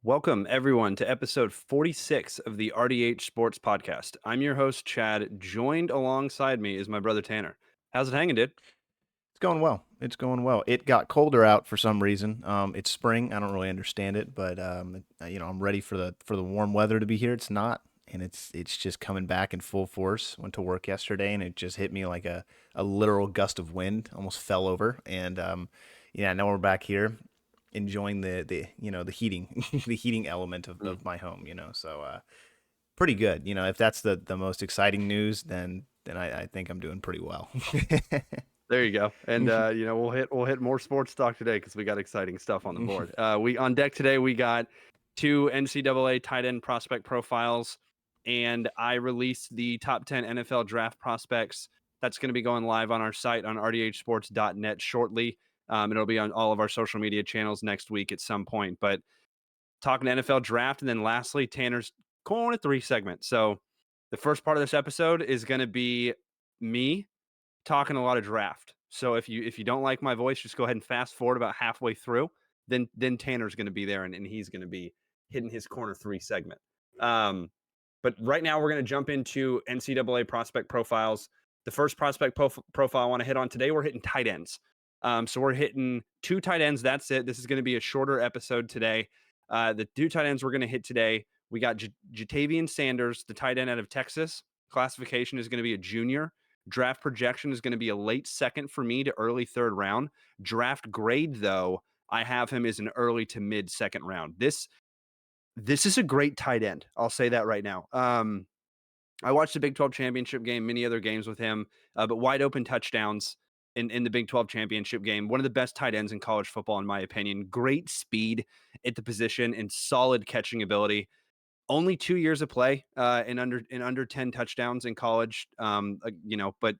Welcome, everyone, to episode 46 of the RDH Sports Podcast. I'm your host, Chad. Joined alongside me is my brother, Tanner. How's it hanging, dude? It's going well. It's going well. It got colder out for some reason. It's spring. I don't really understand it, but I'm ready for the warm weather to be here. It's not, and it's just coming back in full force. Went to work yesterday, and it just hit me like a literal gust of wind. Almost fell over, and now we're back here enjoying the heating the heating element of, Mm. of my home. So pretty good. If that's the most exciting news, then I think I'm doing pretty well. There you go. And we'll hit more sports talk today because we got exciting stuff on the board. We on deck today. We got two NCAA tight end prospect profiles, and I released the top 10 NFL draft prospects. That's going to be going live on our site on rdhsports.net shortly. It'll be on all of our social media channels next week at some point. But talking to NFL draft, and then lastly, Tanner's corner three segment. So the first part of this episode is going to be me talking a lot of draft. So if you don't like my voice, just go ahead and fast forward about halfway through. Then Tanner's going to be there, and he's going to be hitting his corner three segment. Um, but right now we're going to jump into NCAA prospect profiles. The first prospect profile I want to hit on today, we're hitting tight ends. So we're hitting two tight ends. That's it. This is going to be a shorter episode today. The two tight ends we're going to hit today, we got Jatavian Sanders, the tight end out of Texas. Classification is going to be a junior. Draft projection is going to be a late second for me to early third round. Draft grade, though, I have him as an early to mid second round. This is a great tight end. I'll say that right now. I watched the Big 12 championship game, many other games with him, but wide open touchdowns in the Big 12 championship game. One of the best tight ends in college football, in my opinion. Great speed at the position and solid catching ability. Only 2 years of play in under 10 touchdowns in college. But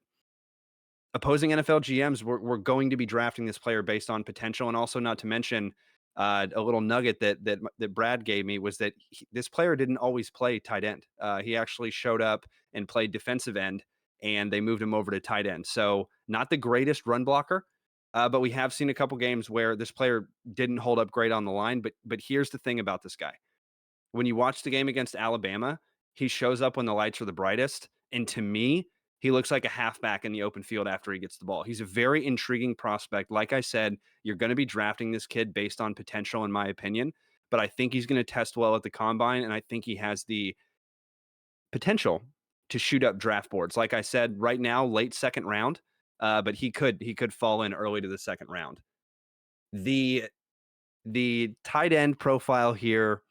opposing NFL GMs were going to be drafting this player based on potential, and also not to mention a little nugget that Brad gave me was that this player didn't always play tight end. He actually showed up and played defensive end, and they moved him over to tight end. So not the greatest run blocker, but we have seen a couple games where this player didn't hold up great on the line. But here's the thing about this guy: when you watch the game against Alabama, he shows up when the lights are the brightest. And to me, he looks like a halfback in the open field after he gets the ball. He's a very intriguing prospect. Like I said, you're going to be drafting this kid based on potential, in my opinion. But I think he's going to test well at the combine, and I think he has the potential to shoot up draft boards. Like I said, right now, late second round, but he could fall in early to the second round. The the tight end profile here,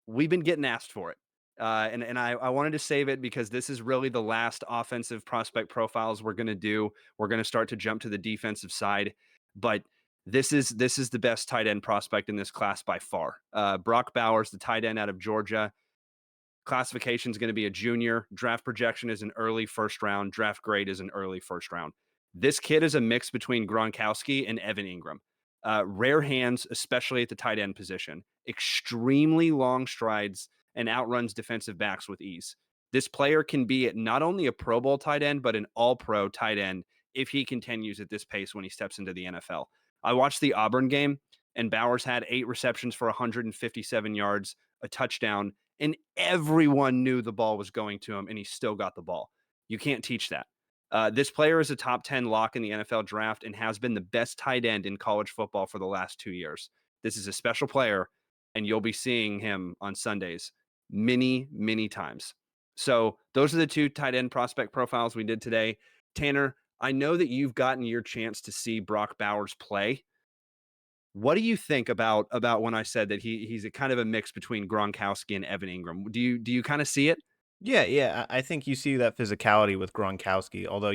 we've been getting asked for it. And I wanted to save it because this is really the last offensive prospect profiles we're going to do. We're going to start to jump to the defensive side, but this is the best tight end prospect in this class by far. Brock Bowers, the tight end out of Georgia. Classification is going to be a junior. Draft projection is an early first round. Draft grade is an early first round. This kid is a mix between Gronkowski and Evan Ingram. Rare hands, especially at the tight end position. Extremely long strides and outruns defensive backs with ease. This player can be not only a Pro Bowl tight end, but an all pro tight end if he continues at this pace when he steps into the NFL. I watched the Auburn game, and Bowers had 8 receptions for 157 yards, a touchdown, and everyone knew the ball was going to him, and he still got the ball. You can't teach that. This player is a top 10 lock in the NFL draft and has been the best tight end in college football for the last 2 years. This is a special player, and you'll be seeing him on Sundays many, many times. So, those are the two tight end prospect profiles we did today. Tanner, I know that you've gotten your chance to see Brock Bowers play. What do you think about when I said that he's a kind of a mix between Gronkowski and Evan Ingram? Do you kind of see it? Yeah, yeah. I think you see that physicality with Gronkowski. Although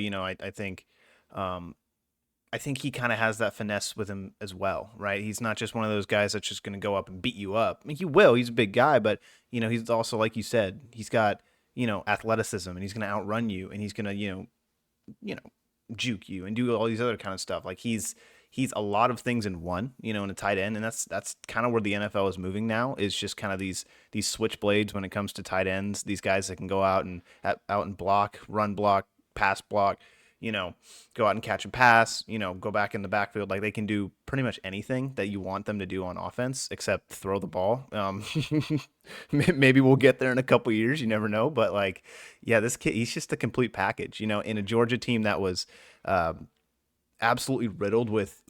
um, I think he kind of has that finesse with him as well, right? He's not just one of those guys that's just going to go up and beat you up. I mean, he will. He's a big guy, but he's also like you said, he's got athleticism, and he's going to outrun you, and he's going to you know juke you and do all these other kind of stuff. Like he's a lot of things in one, in a tight end, and that's kind of where the NFL is moving now. Is just kind of these switchblades when it comes to tight ends. These guys that can go out and block, run block, pass block. go out and catch a pass, go back in the backfield. Like they can do pretty much anything that you want them to do on offense except throw the ball. Maybe we'll get there in a couple years. You never know. But like, yeah, this kid, he's just a complete package, in a Georgia team that was, absolutely riddled with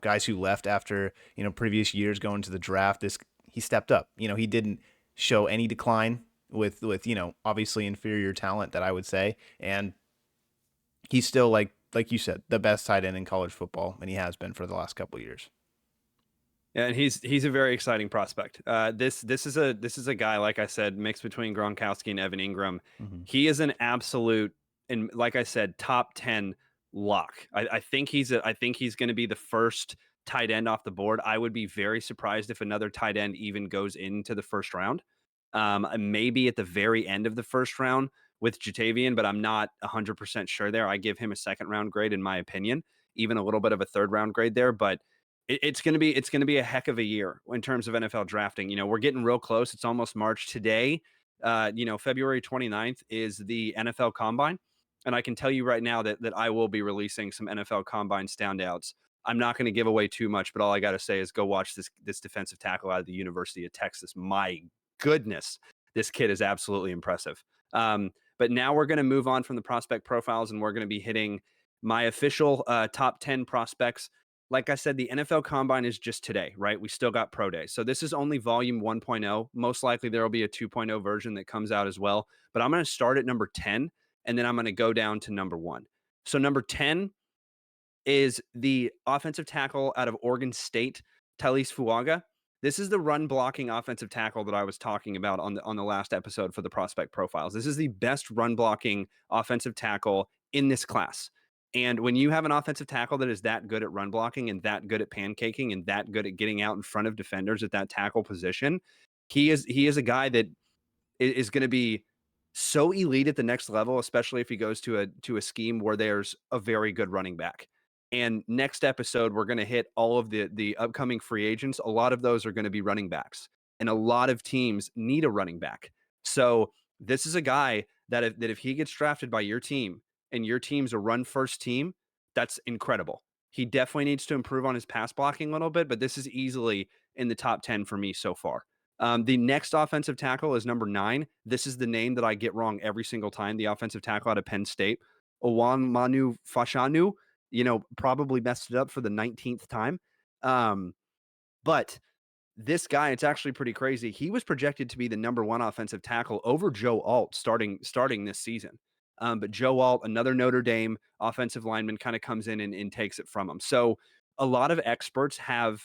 guys who left after previous years going to the draft. He stepped up. He didn't show any decline with obviously inferior talent that I would say, and he's still like you said, the best tight end in college football, and he has been for the last couple of years. Yeah, and he's a very exciting prospect. This is a guy, like I said, mixed between Gronkowski and Evan Ingram. Mm-hmm. He is an absolute, and like I said, top 10 lock. I think he's going to be the first tight end off the board. I would be very surprised if another tight end even goes into the first round. Maybe at the very end of the first round with Jatavian, but I'm not 100% sure there. I give him a second round grade in my opinion, even a little bit of a third round grade there, but it's going to be a heck of a year in terms of NFL drafting. We're getting real close. It's almost March today. February 29th is the NFL Combine, and I can tell you right now that I will be releasing some NFL Combine standouts. I'm not going to give away too much, but all I got to say is go watch this defensive tackle out of the University of Texas. My goodness, this kid is absolutely impressive. But now we're going to move on from the prospect profiles, and we're going to be hitting my official top 10 prospects. Like I said, the NFL Combine is just today, right? We still got Pro Day. So this is only volume 1.0. Most likely there will be a 2.0 version that comes out as well. But I'm going to start at number 10, and then I'm going to go down to number 1. So number 10 is the offensive tackle out of Oregon State, Taliese Fuaga. This is the run blocking offensive tackle that I was talking about on the last episode for the prospect profiles. This is the best run blocking offensive tackle in this class. And when you have an offensive tackle that is that good at run blocking and that good at pancaking and that good at getting out in front of defenders at that tackle position, he is a guy that is going to be so elite at the next level, especially if he goes to a scheme where there's a very good running back. And next episode, we're going to hit all of the upcoming free agents. A lot of those are going to be running backs, and a lot of teams need a running back. So this is a guy that if he gets drafted by your team and your team's a run first team, that's incredible. He definitely needs to improve on his pass blocking a little bit, but this is easily in the top 10 for me so far. The next offensive tackle is number 9. This is the name that I get wrong every single time. The offensive tackle out of Penn State, Onwenu Fashanu. Probably messed it up for the 19th time. But this guy, it's actually pretty crazy. He was projected to be the number 1 offensive tackle over Joe Alt starting this season. But Joe Alt, another Notre Dame offensive lineman, kind of comes in and takes it from him. So a lot of experts have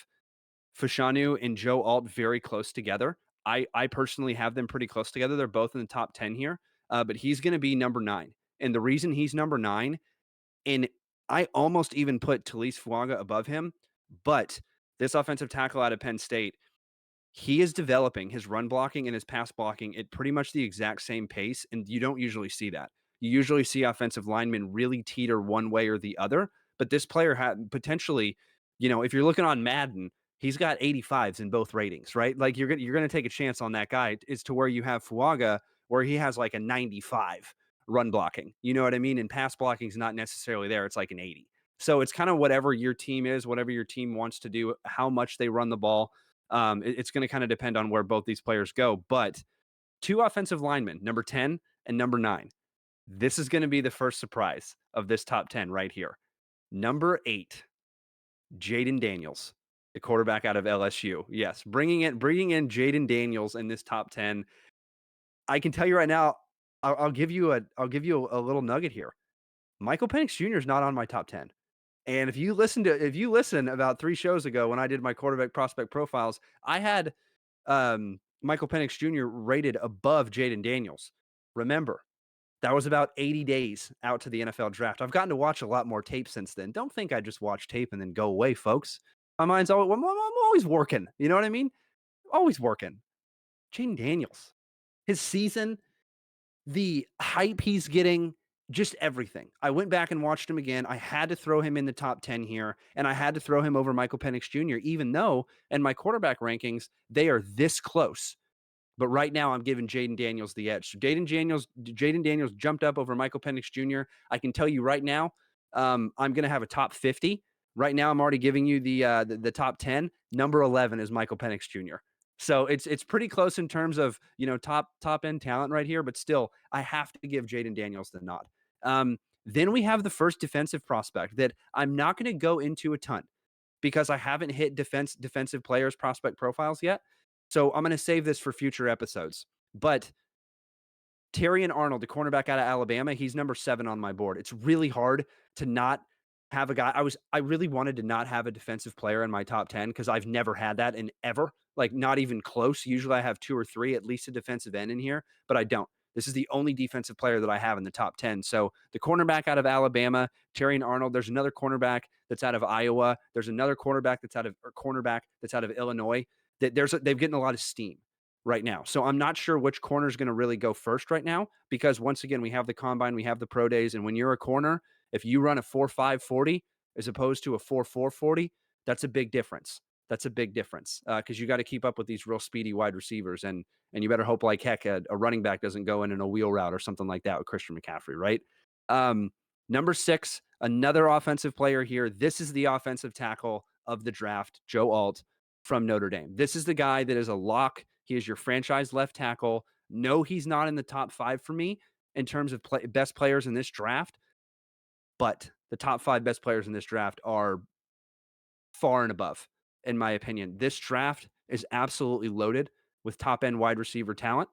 Fashanu and Joe Alt very close together. I personally have them pretty close together. They're both in the top 10 here, but he's going to be number 9. And the reason he's number 9, and I almost even put Taliese Fuaga above him, but this offensive tackle out of Penn State, he is developing his run blocking and his pass blocking at pretty much the exact same pace, and you don't usually see that. You usually see offensive linemen really teeter one way or the other, but this player had potentially, if you're looking on Madden, he's got 85s in both ratings, right? Like you're going to take a chance on that guy is to where you have Fuaga where he has like a 95 run blocking. You know what I mean? And pass blocking is not necessarily there. It's like an 80. So it's kind of whatever your team is, whatever your team wants to do, how much they run the ball. It's going to kind of depend on where both these players go. But 2 offensive linemen, number 10 and number 9. This is going to be the first surprise of this top 10 right here. Number 8, Jayden Daniels, the quarterback out of LSU. Yes, bringing in Jayden Daniels in this top 10. I can tell you right now, I'll give you a little nugget here. Michael Penix Jr. is not on my top 10. And if you listen about 3 shows ago when I did my quarterback prospect profiles, I had Michael Penix Jr. rated above Jayden Daniels. Remember, that was about 80 days out to the NFL draft. I've gotten to watch a lot more tape since then. Don't think I just watch tape and then go away, folks. My mind's always, I'm always working. You know what I mean? Always working. Jayden Daniels, his season, the hype he's getting, just everything. I went back and watched him again. I had to throw him in the top 10 here, and I had to throw him over Michael Penix Jr., even though in my quarterback rankings, they are this close. But right now, I'm giving Jaden Daniels the edge. So Jaden Daniels jumped up over Michael Penix Jr. I can tell you right now, I'm going to have a top 50. Right now, I'm already giving you the top 10. Number 11 is Michael Penix Jr. So it's pretty close in terms of top end talent right here. But still, I have to give Jaden Daniels the nod. Then we have the first defensive prospect that I'm not going to go into a ton because I haven't hit defensive players prospect profiles yet. So I'm going to save this for future episodes. But Terrion Arnold, the cornerback out of Alabama, he's number 7 on my board. It's really hard to not have a guy. I really wanted to not have a defensive player in my top 10 because I've never had that in ever, like not even close. Usually I have 2 or 3, at least a defensive end in here, but I don't. This is the only defensive player that I have in the top 10. So the cornerback out of Alabama, Terrion Arnold. There's another cornerback that's out of Iowa. There's another cornerback that's out of Illinois. They've getting a lot of steam right now. So I'm not sure which corner is going to really go first right now because once again, we have the combine, we have the pro days, and when you're a corner, if you run a 4.5 40 as opposed to a 4.4 40, that's a big difference. That's a big difference because you got to keep up with these real speedy wide receivers, and you better hope like heck a running back doesn't go in a wheel route or something like that with Christian McCaffrey, right? Number 6, another offensive player here. This is the offensive tackle of the draft, Joe Alt from Notre Dame. This is the guy that is a lock. He is your franchise left tackle. No, he's not in the top 5 for me in terms of best players in this draft, but the top 5 best players in this draft are far and above, in my opinion. This draft is absolutely loaded with top end wide receiver talent,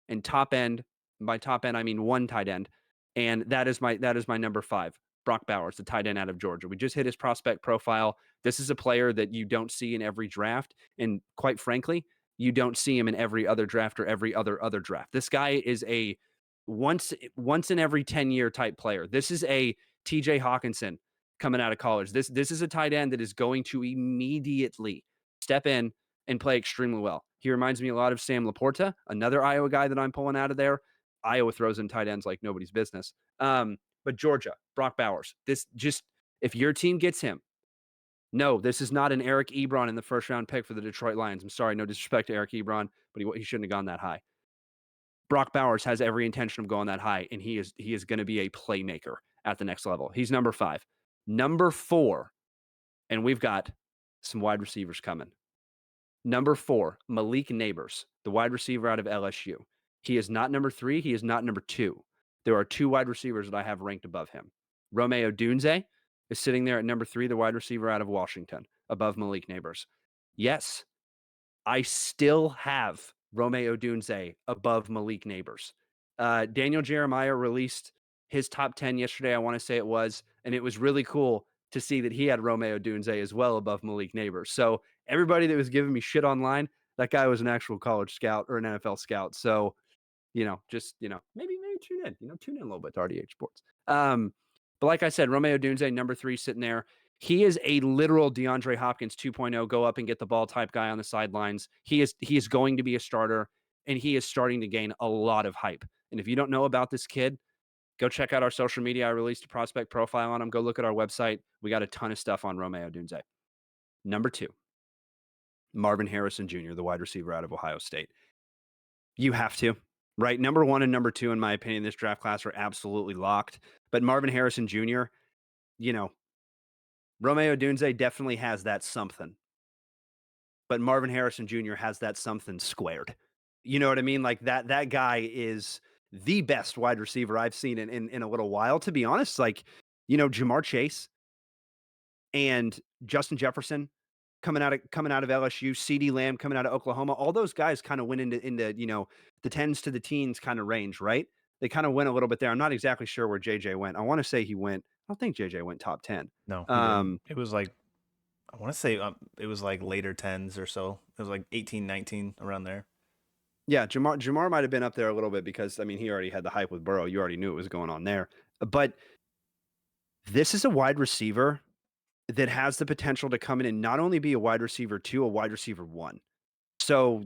and top end, by top end I mean one tight end, and that is my number 5, Brock Bowers, the tight end out of Georgia. We just hit his prospect profile. This is a player that you don't see in every draft, and quite frankly, you don't see him in every other draft or every other draft. This guy is a once in every 10-year type player. This is a TJ Hawkinson coming out of college. This is a tight end that is going to immediately step in and play extremely well. He reminds me a lot of Sam Laporta, another Iowa guy that I'm pulling out of there. Iowa throws in tight ends like nobody's business. But Georgia, Brock Bowers, if your team gets him, no, this is not an Eric Ebron in the first round pick for the Detroit Lions. I'm sorry, no disrespect to Eric Ebron, but he shouldn't have gone that high. Brock Bowers has every intention of going that high, and he is going to be a playmaker at the next level. He's number 5. Number 4, and we've got some wide receivers coming. Number 4, Malik Nabers, the wide receiver out of LSU. He is not number 3. He is not number 2. There are 2 wide receivers that I have ranked above him. Romeo Dunze is sitting there at number 3, the wide receiver out of Washington, above Malik Nabers. Yes, I still have Romeo Dunze above Malik Nabers. Daniel Jeremiah released his top 10 yesterday, I want to say it was, and it was really cool to see that he had Romeo Dunze as well above Malik Nabers. So everybody that was giving me shit online, that guy was an actual college scout or an NFL scout. So, maybe tune in a little bit to RDH Sports. But like I said, Romeo Dunze, number 3, sitting there. He is a literal DeAndre Hopkins 2.0, go up and get the ball type guy on the sidelines. He is going to be a starter, and he is starting to gain a lot of hype. And if you don't know about this kid, go check out our social media. I released a prospect profile on him. Go look at our website. We got a ton of stuff on Romeo Dunze. Number 2, Marvin Harrison Jr., the wide receiver out of Ohio State. You have to, right? Number 1 and number 2, in my opinion, this draft class are absolutely locked. But Marvin Harrison Jr., Romeo Dunze definitely has that something. But Marvin Harrison Jr. has that something squared. You know what I mean? Like that guy is the best wide receiver I've seen in a little while, to be honest. Like, Jamar Chase and Justin Jefferson coming out of LSU, CeeDee Lamb coming out of Oklahoma, all those guys kind of went into the 10s to the teens kind of range, right? They kind of went a little bit there. I'm not exactly sure where JJ went. I want to say he went. I don't think JJ went top 10. No, it was like, I want to say it was like later 10s or so. It was like 18, 19 around there. Yeah, Jamar might have been up there a little bit because, he already had the hype with Burrow. You already knew it was going on there. But this is a wide receiver that has the potential to come in and not only be a wide receiver 2, a wide receiver 1. So,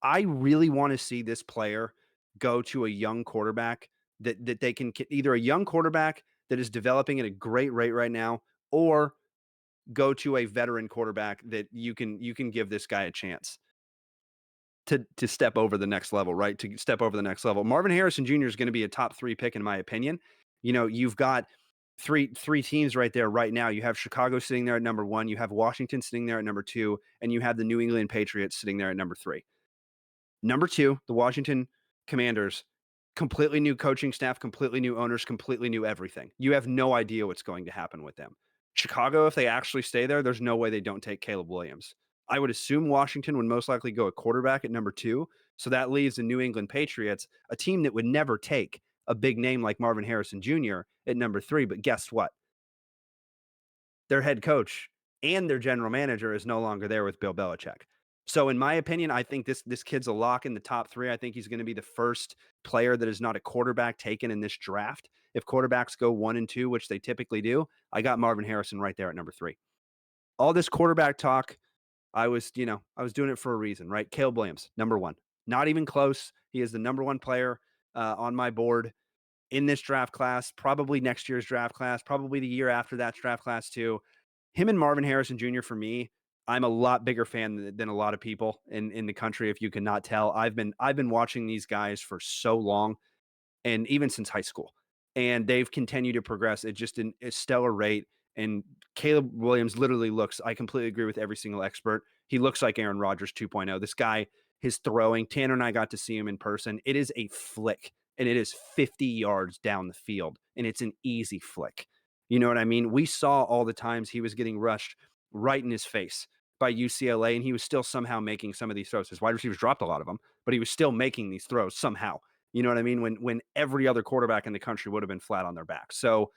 I really want to see this player go to a young quarterback that they can, either a young quarterback that is developing at a great rate right now, or go to a veteran quarterback that you can give this guy a chance. to step over the next level, right? To step over the next level. Marvin Harrison Jr. is going to be a top 3 pick in my opinion. You know, you've got three teams right there right now. You have Chicago sitting there at number 1, you have Washington sitting there at number 2, and you have the New England Patriots sitting there at number 3. Number 2, the Washington Commanders, completely new coaching staff, completely new owners, completely new everything. You have no idea what's going to happen with them. Chicago, if they actually stay there, there's no way they don't take Caleb Williams. I would assume Washington would most likely go a quarterback at number 2. So that leaves the New England Patriots, a team that would never take a big name like Marvin Harrison Jr. at number 3. But guess what? Their head coach and their general manager is no longer there with Bill Belichick. So in my opinion, I think this kid's a lock in the top 3. I think he's going to be the first player that is not a quarterback taken in this draft. If quarterbacks go 1 and 2, which they typically do, I got Marvin Harrison right there at number 3. All this quarterback talk, I was doing it for a reason, right? Caleb Williams, number 1. Not even close. He is the number 1 player on my board in this draft class, probably next year's draft class, probably the year after that draft class too. Him and Marvin Harrison Jr. for me, I'm a lot bigger fan than a lot of people in the country. If you cannot tell, I've been watching these guys for so long, and even since high school, and they've continued to progress at just a stellar rate. And Caleb Williams literally looks. I completely agree with every single expert. He looks like Aaron Rodgers 2.0. This guy, his throwing. Tanner and I got to see him in person. It is a flick, and it is 50 yards down the field, and it's an easy flick. You know what I mean? We saw all the times he was getting rushed right in his face by UCLA, and he was still somehow making some of these throws. His wide receivers dropped a lot of them, but he was still making these throws somehow. You know what I mean? When every other quarterback in the country would have been flat on their back. So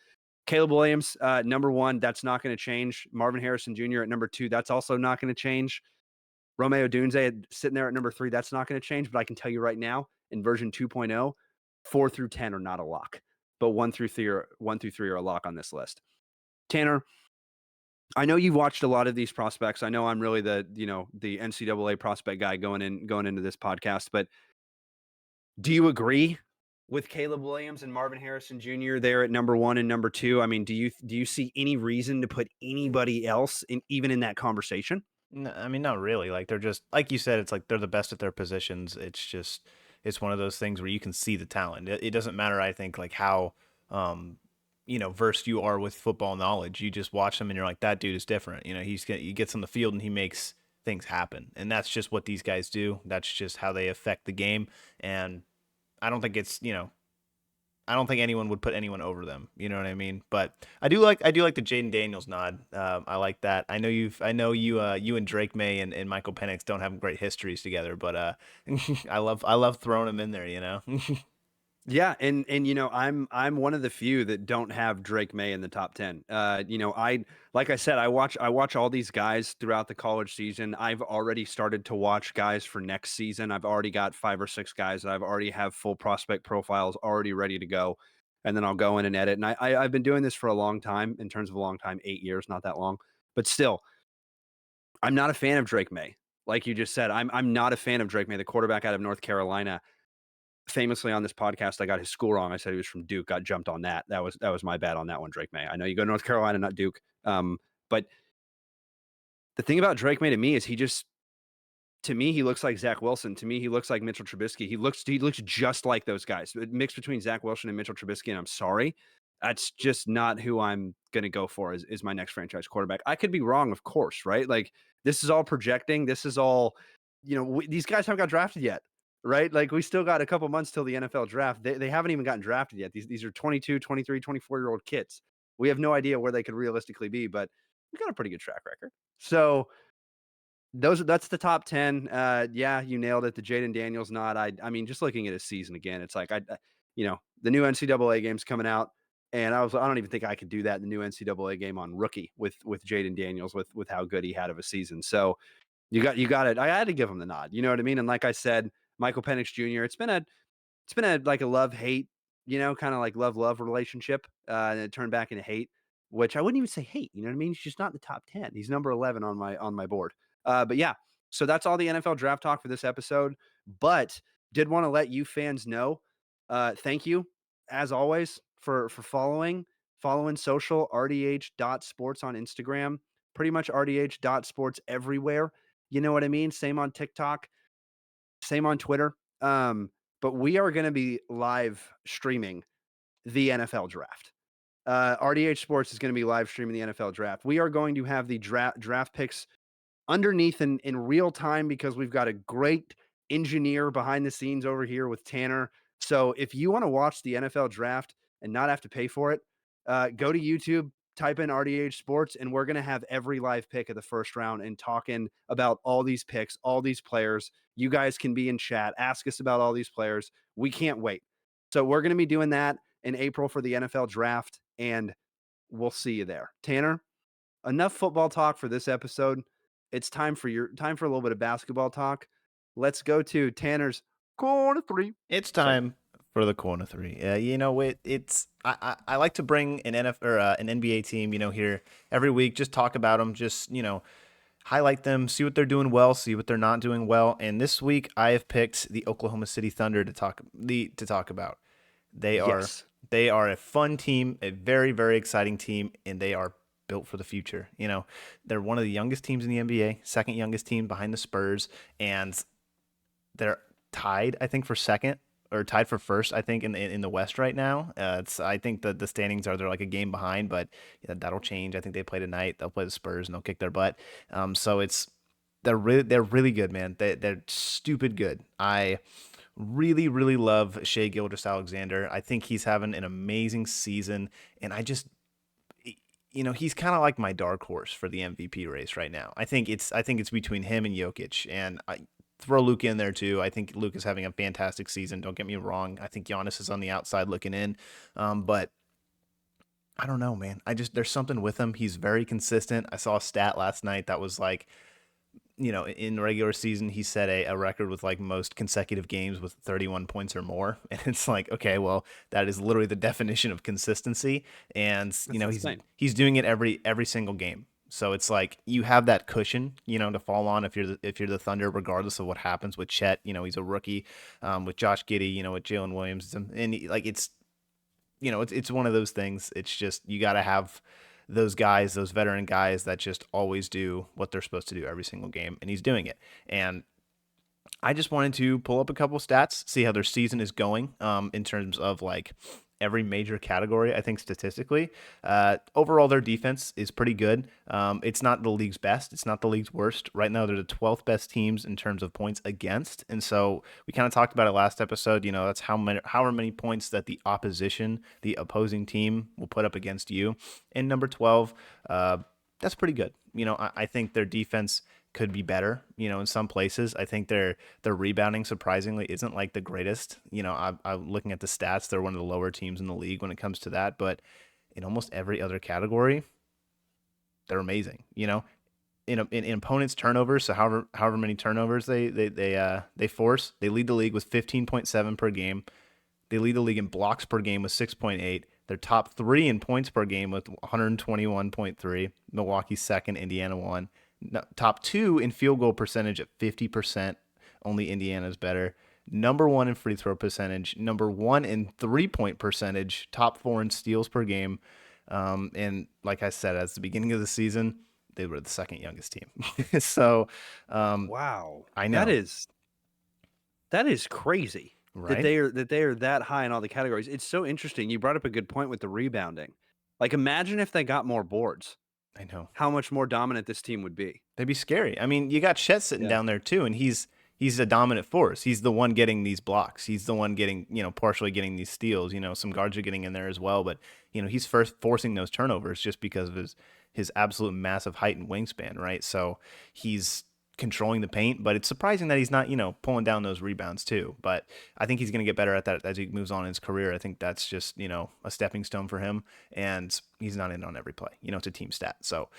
Caleb Williams, number 1, that's not going to change. Marvin Harrison Jr. at number 2, that's also not going to change. Romeo Odunze sitting there at number 3, that's not going to change. But I can tell you right now, in version 2.0, 4 through 10 are not a lock, but 1 through 3 are a lock on this list. Tanner, I know you've watched a lot of these prospects. I know I'm really the NCAA prospect guy going into this podcast, but do you agree with Caleb Williams and Marvin Harrison Jr. there at number 1 and number 2? I mean, do you see any reason to put anybody else even in that conversation? No, I mean, not really. Like they're just like you said. It's like they're the best at their positions. It's one of those things where you can see the talent. It doesn't matter. I think like how versed you are with football knowledge. You just watch them and you're like, that dude is different. He gets on the field and he makes things happen, and that's just what these guys do. That's just how they affect the game. And I don't think I don't think anyone would put anyone over them. You know what I mean? But I do like the Jaden Daniels nod. I like that. I know you and Drake May and Michael Penix don't have great histories together, but I love throwing them in there. Yeah, and I'm one of the few that don't have Drake May in the top 10. I like I said, I watch all these guys throughout the college season. I've already started to watch guys for next season. I've already got 5 or 6 guys that I've already have full prospect profiles already ready to go, and then I'll go in and edit. And I've been doing this for a long time. In terms of a long time, 8 years, not that long, but still, I'm not a fan of Drake May. Like you just said, I'm not a fan of Drake May, the quarterback out of North Carolina. Famously on this podcast, I got his school wrong. I said he was from Duke. Got jumped on that. That was my bad on that one, Drake May. I know you go to North Carolina, not Duke. But the thing about Drake May to me, he looks like Zach Wilson. To me, he looks like Mitchell Trubisky. He looks just like those guys. Mixed between Zach Wilson and Mitchell Trubisky, and I'm sorry. That's just not who I'm going to go for is my next franchise quarterback. I could be wrong, of course, right? Like this is all projecting. This is all, these guys haven't got drafted yet, right? Like we still got a couple months till the NFL draft. They haven't even gotten drafted yet. These are 22, 23, 24-year-old kids. We have no idea where they could realistically be, but we got a pretty good track record. So that's the top 10. Yeah, you nailed it. The Jaden Daniels nod. I mean, just looking at his season again, it's like the new NCAA game's coming out, and I don't even think I could do that in the new NCAA game on rookie with Jaden Daniels with how good he had of a season. So you got it. I had to give him the nod. You know what I mean? And like I said, Michael Penix Jr. It's been a like a love hate, kind of like love relationship, and it turned back into hate, which I wouldn't even say hate. You know what I mean? He's just not in the top 10. He's number 11 on my board. But yeah, so that's all the NFL draft talk for this episode. But did want to let you fans know, thank you as always for following social rdh.sports on Instagram, pretty much rdh.sports everywhere. You know what I mean? Same on TikTok. same on Twitter. But we are going to be live streaming the NFL draft. RDH Sports is going to be live streaming the NFL draft. We are going to have the draft picks underneath in real time because we've got a great engineer behind the scenes over here with Tanner. So if you want to watch the NFL draft and not have to pay for it, go to YouTube, type in RDH Sports, and we're going to have every live pick of the first round and talking about all these picks, all these players. You guys can be in chat, ask us about all these players. We can't wait. So we're going to be doing that in April for the NFL draft, and we'll see you there. Tanner, enough football talk for this episode. It's time for a little bit of basketball talk. Let's go to Tanner's corner three. It's time for the corner three. It's I like to bring an an NBA team, here every week. Just talk about them. Just highlight them, see what they're doing well, see what they're not doing well. And this week, I have picked the Oklahoma City Thunder to talk about. They are they are a fun team, a very very exciting team, and they are built for the future. They're one of the youngest teams in the NBA, second youngest team behind the Spurs, and they're tied, I think, for second or tied for first, I think, in the West right now. I think that the standings they're like a game behind, but that'll change. I think they play tonight. They'll play the Spurs and they'll kick their butt. So they're really good, man. They're stupid good. I really really love Shea Gilgeous-Alexander. I think he's having an amazing season, and he's kind of like my dark horse for the MVP race right now. I think it's between him and Jokic, and I throw Luke in there too. I think Luke is having a fantastic season. Don't get me wrong. I think Giannis is on the outside looking in, but I don't know, man. There's something with him. He's very consistent. I saw a stat last night that was like, in the regular season, he set a record with like most consecutive games with 31 points or more. And it's like, okay, well, that is literally the definition of consistency. And, he's doing it every single game. So it's like you have that cushion, to fall on if you're the Thunder, regardless of what happens with Chet. He's a rookie, with Josh Giddey, with Jalen Williams, and it's one of those things. It's just you got to have those guys, those veteran guys that just always do what they're supposed to do every single game, and he's doing it. And I just wanted to pull up a couple stats, see how their season is going, in terms of like every major category. I think statistically, overall their defense is pretty good. It's not the league's best. It's not the league's worst. Right now they're the 12th best teams in terms of points against. And so we kind of talked about it last episode. That's however many points that the opposing team will put up against you. And number 12, that's pretty good. I think their defense could be better, in some places. I think their rebounding surprisingly isn't like the greatest. I'm looking at the stats, they're one of the lower teams in the league when it comes to that, but in almost every other category, they're amazing. In opponents' turnovers, so however many turnovers they force, they lead the league with 15.7 per game. They lead the league in blocks per game with 6.8. They're top 3 in points per game with 121.3. Milwaukee's second, Indiana 1. Top 2 in field goal percentage at 50%. Only Indiana's better. Number 1 in free throw percentage. Number 1 in 3-point percentage. Top 4 in steals per game. And like I said, at the beginning of the season, they were the second youngest team. So, wow, I know that is crazy. Right? That they are that high in all the categories. It's so interesting. You brought up a good point with the rebounding. Like, imagine if they got more boards. I know how much more dominant this team would be. They'd be scary. I mean, you got Chet sitting down there too, and he's a dominant force. He's the one getting these blocks. He's the one getting, partially getting these steals. Some guards are getting in there as well, but he's first forcing those turnovers just because of his absolute massive height and wingspan, right? So he's controlling the paint, but it's surprising that he's not, pulling down those rebounds too. But I think he's going to get better at that as he moves on in his career. I think that's just, a stepping stone for him, and he's not in on every play. It's a team stat. So,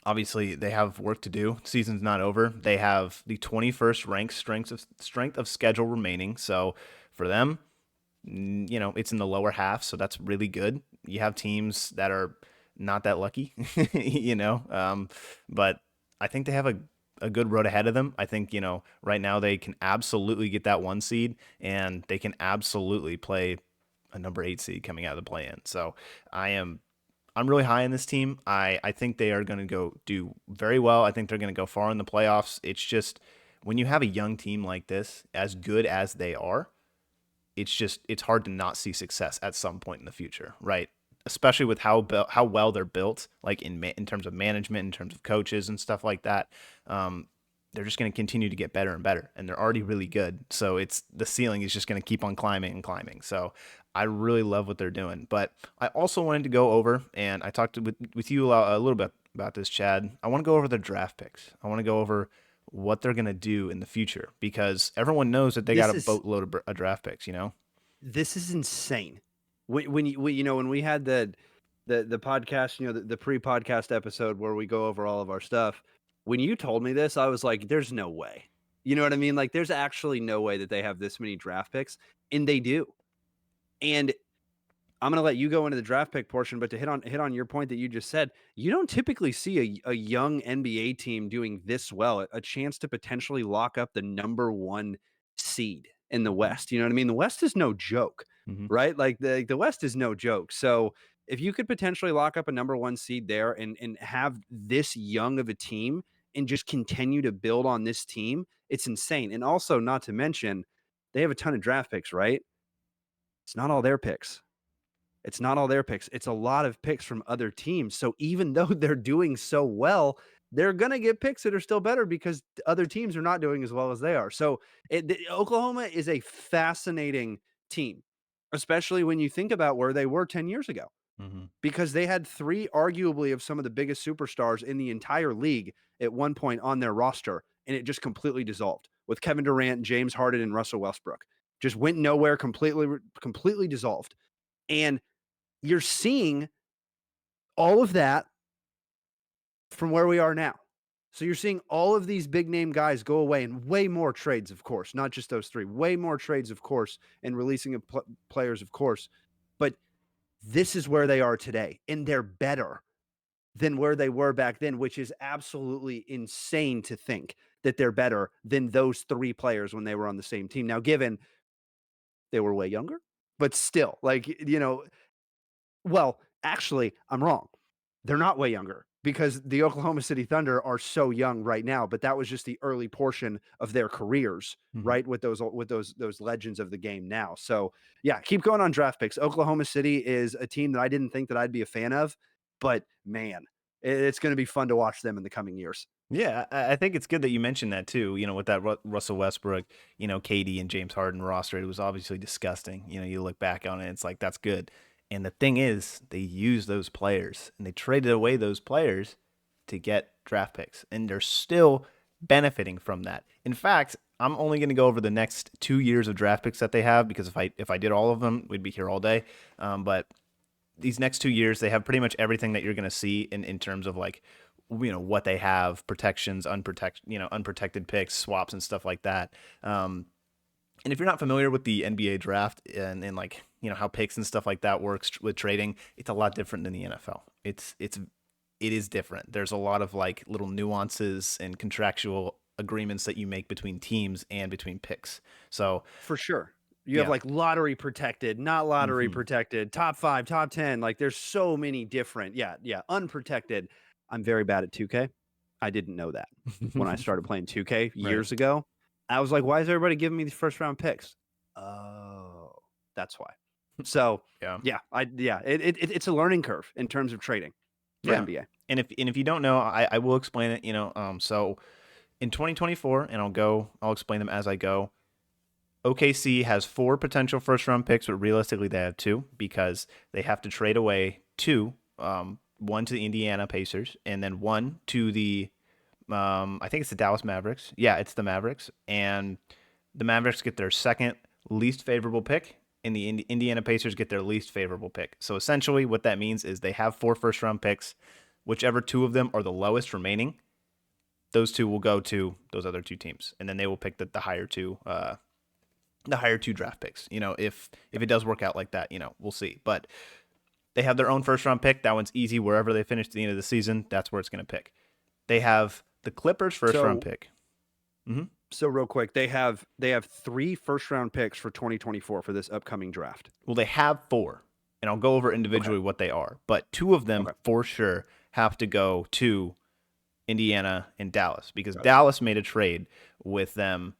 obviously they have work to do. Season's not over. They have the 21st ranked strength of schedule remaining. So for them, it's in the lower half. So that's really good. You have teams that are not that lucky, but I think they have a good road ahead of them. I think, right now they can absolutely get that 1 seed, and they can absolutely play a number 8 seed coming out of the play-in. So I'm really high on this team. I think they are going to go do very well. I think they're going to go far in the playoffs. It's just when you have a young team like this, as good as they are, it's hard to not see success at some point in the future, right? Especially with how well they're built, like in terms of management, in terms of coaches and stuff like that. They're just going to continue to get better and better, and they're already really good. So the ceiling is just going to keep on climbing and climbing. So I really love what they're doing. But I also wanted to go over, and I talked with you a little bit about this, Chad. I want to go over their draft picks. I want to go over what they're going to do in the future, because everyone knows that they got a boatload of draft picks, This is insane. When we had the podcast, the pre-podcast episode where we go over all of our stuff, when you told me this, I was like, there's no way. You know what I mean? Like, there's actually no way that they have this many draft picks, and they do. And I'm going to let you go into the draft pick portion, but to hit on your point that you just said, you don't typically see a young NBA team doing this well, a chance to potentially lock up the number 1 seed in the West. You know what I mean? The West is no joke, right? Like the West is no joke. So if you could potentially lock up a number 1 seed there and have this young of a team and just continue to build on this team, it's insane. And also, not to mention, they have a ton of draft picks, right? It's not all their picks. It's not all their picks. It's a lot of picks from other teams. So even though they're doing so well, they're going to get picks that are still better because other teams are not doing as well as they are. So Oklahoma is a fascinating team, especially when you think about where they were 10 years ago, because they had 3 arguably of some of the biggest superstars in the entire league at one point on their roster, and it just completely dissolved with Kevin Durant, James Harden, and Russell Westbrook. Just went nowhere, completely dissolved. And you're seeing all of that from where we are now. So you're seeing all of these big name guys go away, and way more trades, of course, not just those 3, way more trades, of course, and releasing of players, of course. But this is where they are today, and they're better than where they were back then, which is absolutely insane to think that they're better than those 3 players when they were on the same team. Now, given they were way younger, but still, like, well, actually, I'm wrong. They're not way younger, because the Oklahoma City Thunder are so young right now, but that was just the early portion of their careers, right? With those legends of the game now. So yeah, keep going on draft picks. Oklahoma City is a team that I didn't think that I'd be a fan of, but man, it's going to be fun to watch them in the coming years. Yeah, I think it's good that you mentioned that too. With that Russell Westbrook, KD and James Harden roster, it was obviously disgusting. You look back on it, it's like, that's good. And the thing is, they used those players and they traded away those players to get draft picks, and they're still benefiting from that. In fact, I'm only going to go over the next 2 years of draft picks that they have, because if I did all of them, we'd be here all day. But these next 2 years, they have pretty much everything that you're going to see in terms of, like, what they have: protections, unprotected picks, swaps, and stuff like that. And if you're not familiar with the NBA draft and like, how picks and stuff like that works with trading, it's a lot different than the NFL. It is different. There's a lot of like little nuances and contractual agreements that you make between teams and between picks. So for sure, you have like lottery protected, not lottery protected, top 5, top 10. Like, there's so many different. Yeah. Unprotected. I'm very bad at 2K. I didn't know that when I started playing 2K years ago. I was like, why is everybody giving me these first round picks? Oh, that's why. So it's a learning curve in terms of trading for NBA. And if you don't know, I will explain it. So in 2024, and I'll explain them as I go. OKC has 4 potential first round picks, but realistically they have 2, because they have to trade away 2. 1 to the Indiana Pacers, and then 1 to the I think it's the Dallas Mavericks. Yeah, it's the Mavericks. And the Mavericks get their second least favorable pick, and the Indiana Pacers get their least favorable pick. So essentially what that means is they have 4 first-round picks. Whichever 2 of them are the lowest remaining, those 2 will go to those other 2 teams. And then they will pick the higher 2 draft picks. If it does work out like that, we'll see. But they have their own first-round pick. That one's easy. Wherever they finish at the end of the season, that's where it's going to pick. They have the Clippers first-round pick. So real quick, they have 3 first-round picks for 2024 for this upcoming draft. Well, they have 4, and I'll go over individually what they are. But 2 of them for sure have to go to Indiana, and Dallas, because Gotcha. Dallas made a trade with them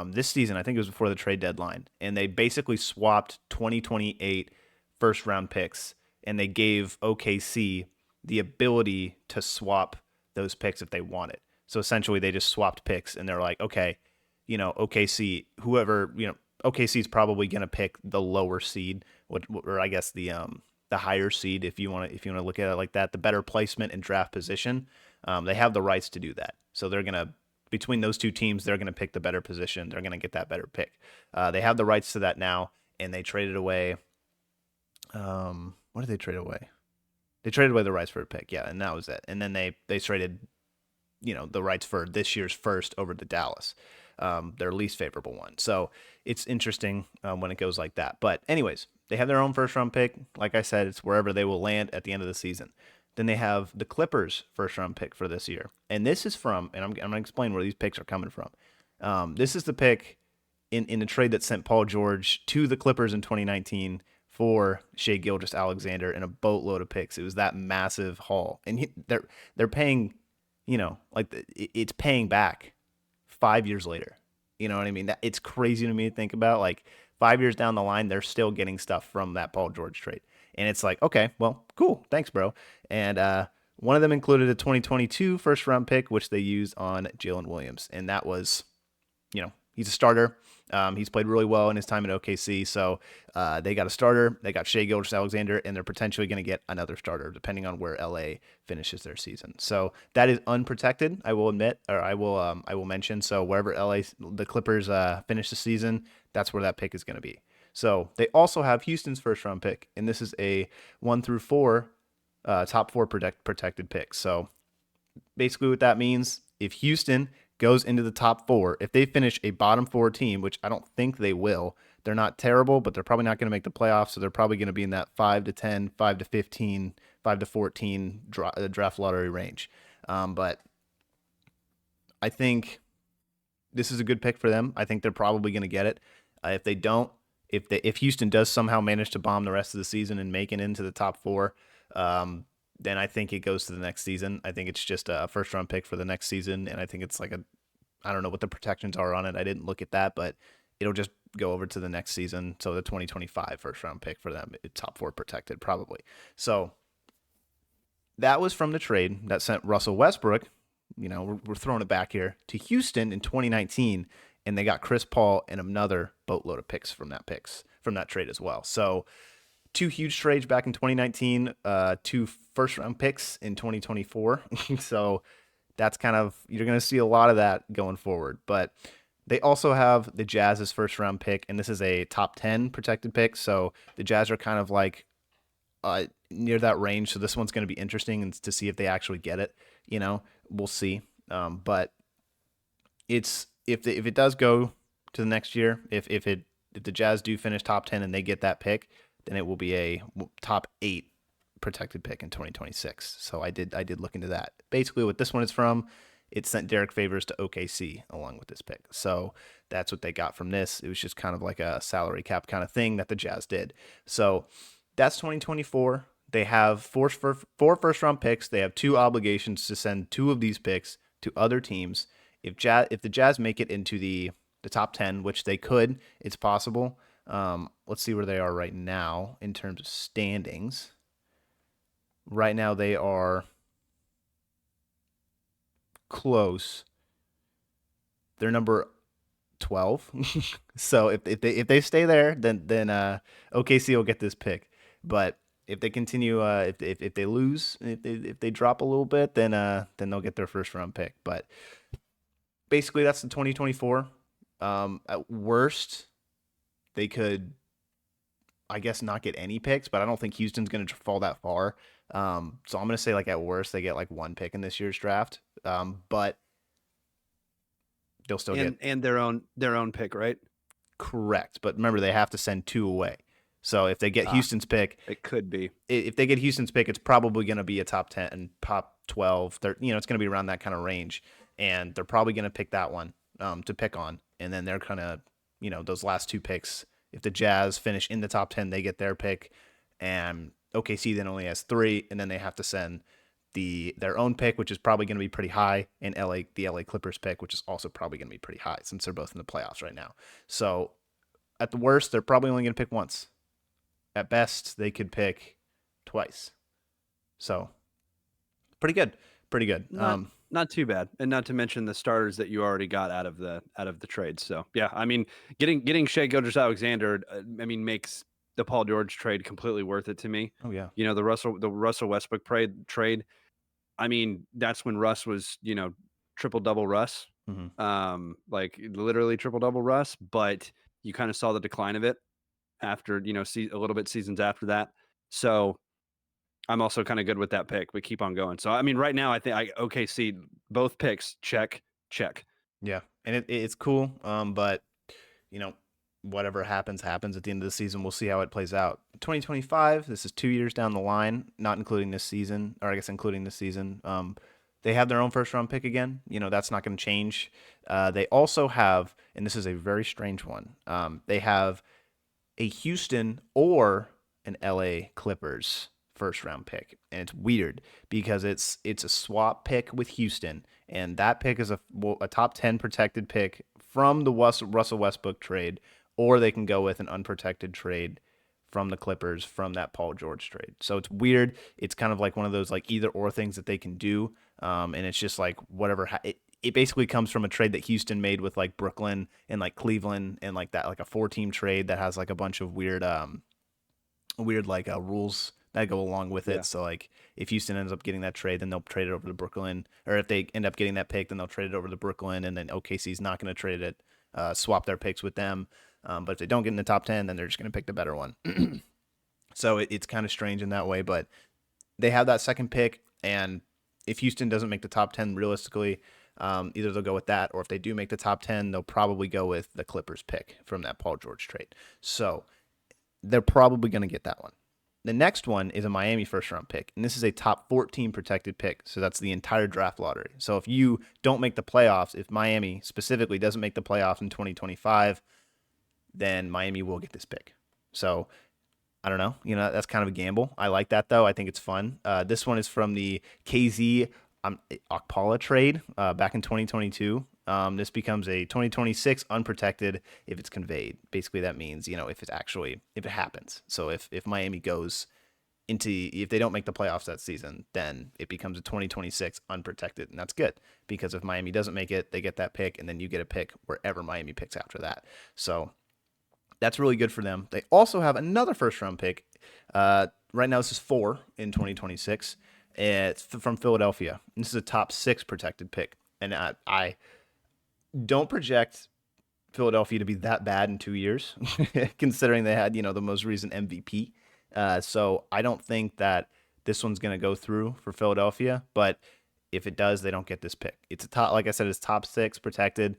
this season. I think it was before the trade deadline, and they basically swapped 2028 first round picks, and they gave OKC the ability to swap those picks if they wanted. So essentially, they just swapped picks, and they're like, okay, OKC, whoever, OKC is probably going to pick the lower seed, or I guess the higher seed, if you want to look at it like that, the better placement and draft position. They have the rights to do that. So they're going to, between those two teams, they're going to pick the better position. They're going to get that better pick. They have the rights to that now, and they traded away. What did they trade away? They traded away the rights for a pick, yeah, and that was it. And then they traded, the rights for this year's first over to Dallas, their least favorable one. So it's interesting when it goes like that. But anyways, they have their own first round pick. Like I said, it's wherever they will land at the end of the season. Then they have the Clippers first round pick for this year. And this is from, and I'm going to explain where these picks are coming from. This is the pick in the trade that sent Paul George to the Clippers in 2019 for Shai Gilgeous-Alexander and a boatload of picks. It was that massive haul. And they're paying, it's paying back 5 years later. You know what I mean? It's crazy to me to think about. Like 5 years down the line, they're still getting stuff from that Paul George trade. And it's like, okay, well, cool. Thanks, bro. And one of them included a 2022 first round pick, which they used on Jalen Williams. And that was, he's a starter. He's played really well in his time at OKC. So they got a starter. They got Shai Gilgeous-Alexander, and they're potentially going to get another starter depending on where LA finishes their season. So that is unprotected, I will admit, or I will mention. So wherever the Clippers finish the season, that's where that pick is going to be. So they also have Houston's first round pick, and this is a 1 through 4 top 4 protected picks. So basically what that means, if Houston goes into the top 4, if they finish a bottom 4 team, which I don't think they will, they're not terrible, but they're probably not going to make the playoffs. So they're probably going to be in that 5 to 10, 5 to 15, 5 to 14 draft lottery range. But I think this is a good pick for them. I think they're probably going to get it. If they don't, if Houston does somehow manage to bomb the rest of the season and make it into the top 4, then I think it goes to the next season. I think it's just a first round pick for the next season. And I think it's like I don't know what the protections are on it. I didn't look at that, but it'll just go over to the next season. So the 2025 first round pick for them, top 4 protected probably. So that was from the trade that sent Russell Westbrook, we're throwing it back here, to Houston in 2019. And they got Chris Paul and another boatload of picks from that trade as well. So 2 huge trades back in 2019, 2 first round picks in 2024. So that's kind of, you're going to see a lot of that going forward. But they also have the Jazz's first round pick, and this is a top 10 protected pick. So the Jazz are kind of like near that range. So this one's going to be interesting to see if they actually get it. We'll see. But it's, if it does go to the next year, if the Jazz do finish top 10 and they get that pick, then it will be a top 8 protected pick in 2026. So I did look into that. Basically, what this one is from, it sent Derek Favors to OKC along with this pick. So that's what they got from this. It was just kind of like a salary cap kind of thing that the Jazz did. So that's 2024. They have four first round picks. They have 2 obligations to send 2 of these picks to other teams. If the Jazz make it into the top 10, which they could, it's possible. Let's see where they are right now in terms of standings. Right now they are close. They're number 12. So if they stay there, then OKC will get this pick. But if they continue, if they lose, if they drop a little bit, then they'll get their first round pick. But basically, that's the 2024. At worst, they could, I guess, not get any picks, but I don't think Houston's going to fall that far. So I'm going to say, like, at worst, they get like 1 pick in this year's draft. But they'll still get their own pick, right? Correct. But remember, they have to send 2 away. So if they get Houston's pick, it could be. If they get Houston's pick, it's probably going to be a top 10, top 12. It's going to be around that kind of range. And they're probably going to pick that one to pick on. And then they're kind of, those last 2 picks, if the Jazz finish in the top 10, they get their pick. And OKC then only has 3. And then they have to send their own pick, which is probably going to be pretty high, and the LA Clippers pick, which is also probably going to be pretty high since they're both in the playoffs right now. So at the worst, they're probably only going to pick once. At best, they could pick twice. So pretty good, pretty good. Not too bad, and not to mention the starters that you already got out of the trade. So yeah, I mean, getting Shai Gilgeous-Alexander, I mean, makes the Paul George trade completely worth it to me. Oh yeah, You know, the Russell Westbrook trade. I mean, that's when Russ was, you know, triple double Russ, like literally triple double Russ. But you kind of saw the decline of it after, you know, a little bit seasons after that. So I'm also kind of good with that pick, but keep on going. So I mean, right now I think OKC both picks check. yeah, and it's cool. But you know, whatever happens at the end of the season. We'll see how it plays out. 2025. This is 2 years down the line, not including this season, or I guess including this season. They have their own first round pick again. You know, that's not going to change. They also have, and this is a very strange one. They have a Houston or an LA Clippers first round pick. And it's weird because it's a swap pick with Houston, and that pick is a top 10 protected pick from the Russell Westbrook trade, or they can go with an unprotected trade from the Clippers from that Paul George trade. So it's weird. It's kind of like one of those like either or things that they can do. And it's just like whatever. It basically comes from a trade that Houston made with like Brooklyn and like Cleveland and like that, like a 4-team trade that has like a bunch of weird rules that go along with it. Yeah. So like if Houston ends up getting that trade, then they'll trade it over to Brooklyn, or if they end up getting that pick, then they'll trade it over to Brooklyn, and then OKC's not going to trade it, swap their picks with them. But if they don't get in the top 10, then they're just going to pick the better one. So it's kind of strange in that way, but they have that second pick, and if Houston doesn't make the top 10 realistically, either they'll go with that, or if they do make the top 10, they'll probably go with the Clippers pick from that Paul George trade. So they're probably going to get that one. The next one is a Miami first round pick, and this is a top 14 protected pick. So that's the entire draft lottery. So if you don't make the playoffs, if Miami specifically doesn't make the playoffs in 2025, then Miami will get this pick. So I don't know. You know, that's kind of a gamble. I like that, though. I think it's fun. This one is from the KZ Okpala trade back in 2022. This becomes a 2026 unprotected if it's conveyed. Basically, that means, you know, if it happens. So if Miami goes if they don't make the playoffs that season, then it becomes a 2026 unprotected. And that's good because if Miami doesn't make it, they get that pick, and then you get a pick wherever Miami picks after that. So that's really good for them. They also have another first round pick. Right now, this is 4 in 2026. It's from Philadelphia. This is a top 6 protected pick. And I don't project Philadelphia to be that bad in 2 years, considering they had, you know, the most recent MVP. So I don't think that this one's going to go through for Philadelphia, but if it does, they don't get this pick. It's a top, like I said, it's top 6 protected.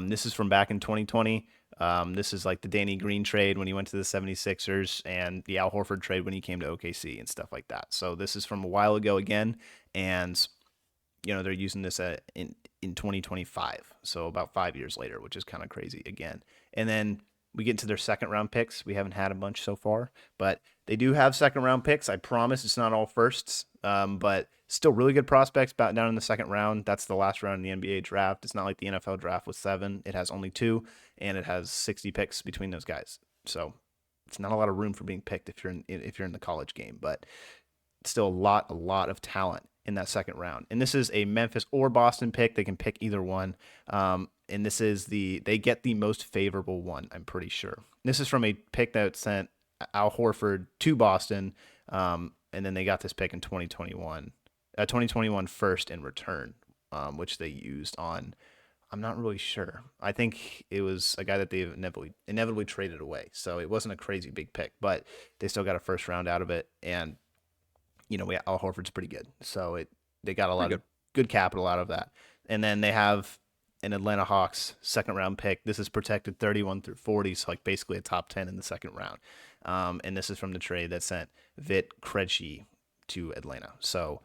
This is from back in 2020. This is like the Danny Green trade when he went to the 76ers, and the Al Horford trade when he came to OKC and stuff like that. So this is from a while ago again, and you know they're using this in 2025, so about 5 years later, which is kind of crazy again. And then we get into their second round picks. We haven't had a bunch so far, but they do have second round picks. I promise it's not all firsts, but still really good prospects down in the second round. That's the last round in the NBA draft. It's not like the NFL draft with 7. It has only 2, and it has 60 picks between those guys. So it's not a lot of room for being picked if you're in the college game, but still a lot of talent in that second round. And this is a Memphis or Boston pick. They can pick either one. And this is they get the most favorable one, I'm pretty sure. This is from a pick that sent Al Horford to Boston. And then they got this pick in 2021 first in return, which they used on, I'm not really sure. I think it was a guy that they inevitably traded away. So it wasn't a crazy big pick, but they still got a first round out of it. And you know, Al Horford's pretty good. So they got a lot of good capital out of that. And then they have an Atlanta Hawks second round pick. This is protected 31 through 40, so like basically a top 10 in the second round. And this is from the trade that sent Vit Krejci to Atlanta. So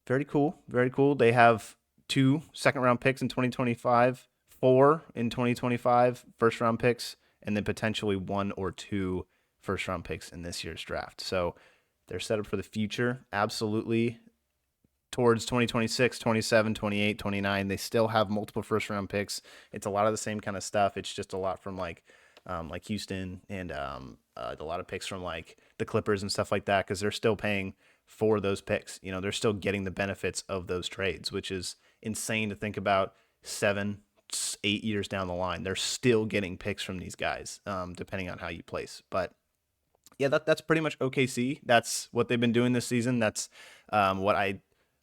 very cool. Very cool. They have 2 second round picks in 2025, 4 in 2025 first round picks, and then potentially 1 or 2 first round picks in this year's draft. So they're set up for the future. Absolutely towards 2026, 27, 28, 29. They still have multiple first round picks. It's a lot of the same kind of stuff. It's just a lot from like Houston and a lot of picks from like the Clippers and stuff like that, because they're still paying for those picks. You know, they're still getting the benefits of those trades, which is insane to think about. 7, 8 years down the line, they're still getting picks from these guys, depending on how you place. But yeah, that's pretty much OKC. That's what they've been doing this season. That's what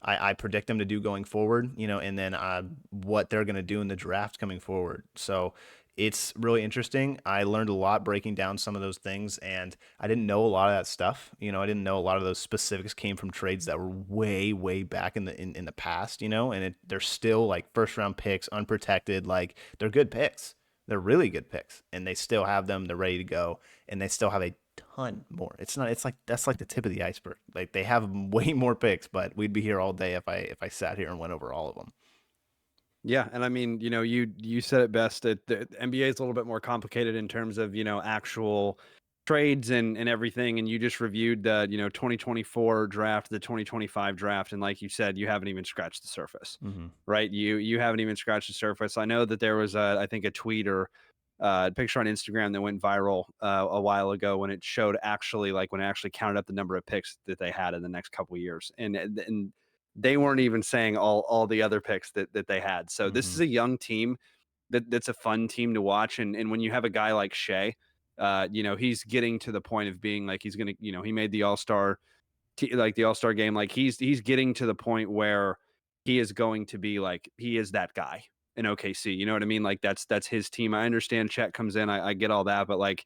I predict them to do going forward, you know, and then what they're going to do in the draft coming forward. So it's really interesting. I learned a lot breaking down some of those things, and I didn't know a lot of that stuff. You know, I didn't know a lot of those specifics came from trades that were way, way back in the past, you know, and they're still like first round picks, unprotected. Like, they're good picks. They're really good picks, and they still have them. They're ready to go, and they still have a ton more. It's like that's like the tip of the iceberg. Like, they have way more picks, but we'd be here all day if I sat here and went over all of them. Yeah, and I mean, you said it best. That the NBA is a little bit more complicated in terms of actual trades and everything. And you just reviewed the 2024 draft, the 2025 draft, and like you said, you haven't even scratched the surface, Mm-hmm. right? You haven't even scratched the surface. I know that there was I think a tweet or a picture on Instagram that went viral a while ago when it showed actually like when it actually counted up the number of picks that they had in the next couple of years, and they weren't even saying all the other picks that they had. So this Mm-hmm. is a young team that's a fun team to watch. And when you have a guy like Shea, he's getting to the point of being like he's gonna, he made the All-Star like the All-Star game. Like he's getting to the point where he is going to be like he is that guy in OKC. You know what I mean? Like that's his team. I understand Chet comes in. I get all that, but like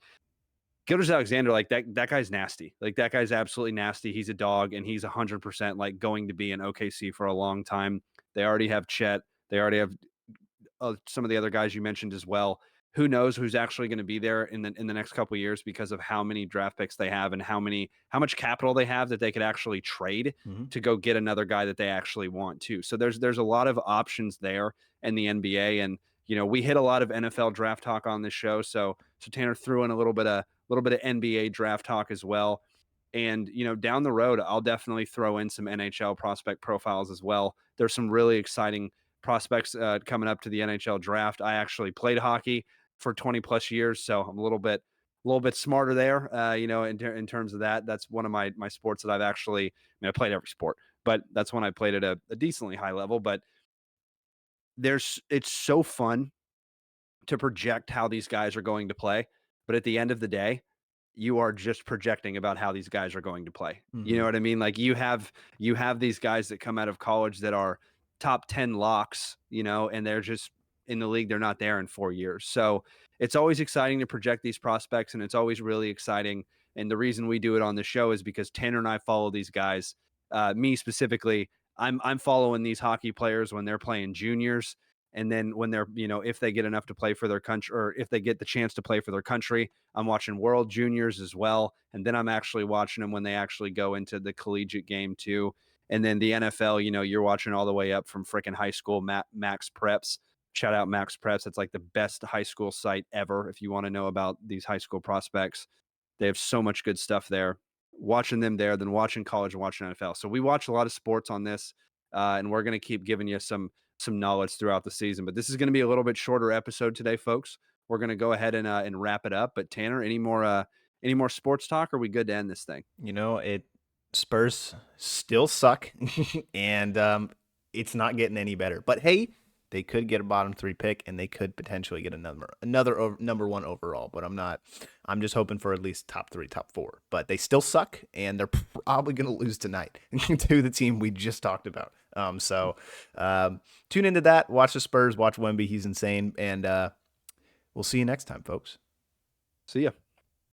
Gilgeous-Alexander, like that guy's nasty. Like that guy's absolutely nasty. He's a dog, and he's 100% like going to be in OKC for a long time. They already have Chet. They already have some of the other guys you mentioned as well. Who knows who's actually going to be there in the next couple of years because of how many draft picks they have and how much capital they have that they could actually trade Mm-hmm. to go get another guy that they actually want to. So there's a lot of options there in the NBA, and we hit a lot of NFL draft talk on this show. So Tanner threw in a little bit of NBA draft talk as well. And down the road, I'll definitely throw in some NHL prospect profiles as well. There's some really exciting prospects coming up to the NHL draft. I actually played hockey for 20 plus years, so I'm a little bit smarter there. In terms of that, that's one of my sports that I've actually. I mean, I played every sport, but that's when I played at a decently high level. But it's so fun to project how these guys are going to play. But at the end of the day, you are just projecting about how these guys are going to play. You Mm-hmm. know what I mean? Like you have these guys that come out of college that are top 10 locks, and they're just in the league. They're not there in 4 years. So it's always exciting to project these prospects, and it's always really exciting. And the reason we do it on the show is because Tanner and I follow these guys. Me specifically, I'm following these hockey players when they're playing juniors. And then when they're, if they get enough to play for their country, or if they get the chance to play for their country, I'm watching World Juniors as well. And then I'm actually watching them when they actually go into the collegiate game too. And then the NFL, you're watching all the way up from freaking high school, Max Preps. Shout out Max Preps. It's like the best high school site ever if you want to know about these high school prospects. They have so much good stuff there. Watching them there, then watching college and watching NFL. So we watch a lot of sports on this, and we're going to keep giving you some knowledge throughout the season. But this is going to be a little bit shorter episode today, folks. We're going to go ahead and wrap it up. But Tanner, any more sports talk? Or are we good to end this thing? You know, Spurs still suck, and it's not getting any better. But hey, they could get a bottom 3 pick, and they could potentially get another number 1 overall. But I'm not. I'm just hoping for at least top 3, top 4. But they still suck, and they're probably going to lose tonight to the team we just talked about. So tune into that. Watch the Spurs. Watch Wemby. He's insane, and we'll see you next time, folks. See ya.